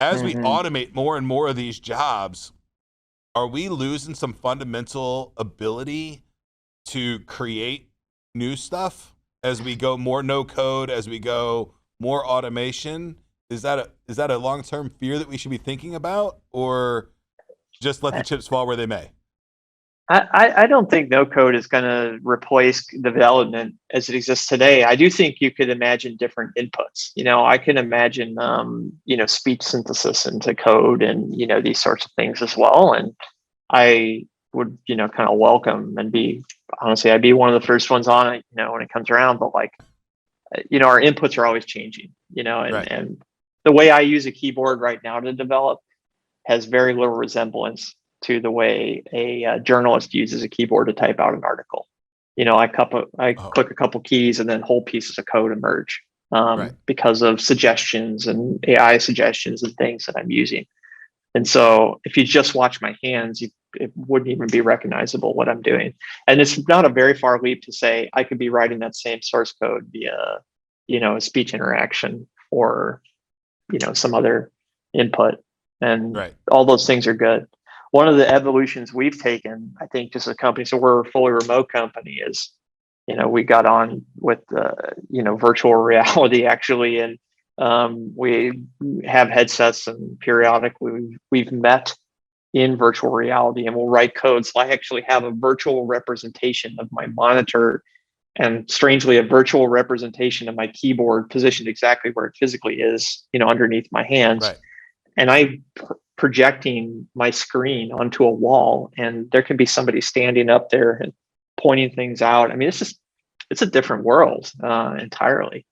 as we Hmm. automate more and more of these jobs, are we losing some fundamental ability to create new stuff as we go more no code, as we go more automation? Is that a long term fear that we should be thinking about, or just let the chips fall where they may? I don't think no code is going to replace development as it exists today. I do think you could imagine different inputs. I can imagine, speech synthesis into code and, these sorts of things as well. And I would, kind of welcome and be, honestly, I'd be one of the first ones on it, when it comes around. But like, our inputs are always changing, Right. and the way I use a keyboard right now to develop has very little resemblance to the way a journalist uses a keyboard to type out an article. I Oh, click a couple keys and then whole pieces of code emerge, right. because of suggestions and AI suggestions and things that I'm using. And so if you just watch my hands, it wouldn't even be recognizable what I'm doing. And it's not a very far leap to say I could be writing that same source code via, a speech interaction or, some other input. And Right. all those things are good. One of the evolutions we've taken, I think, just as a company, so we're a fully remote company, is, we got on with virtual reality actually, and we have headsets, and periodically we've met in virtual reality and we'll write code. So I actually have a virtual representation of my monitor and, strangely, a virtual representation of my keyboard positioned exactly where it physically is, underneath my hands. Right. And I projecting my screen onto a wall, and there can be somebody standing up there and pointing things out. I mean, it's a different world entirely.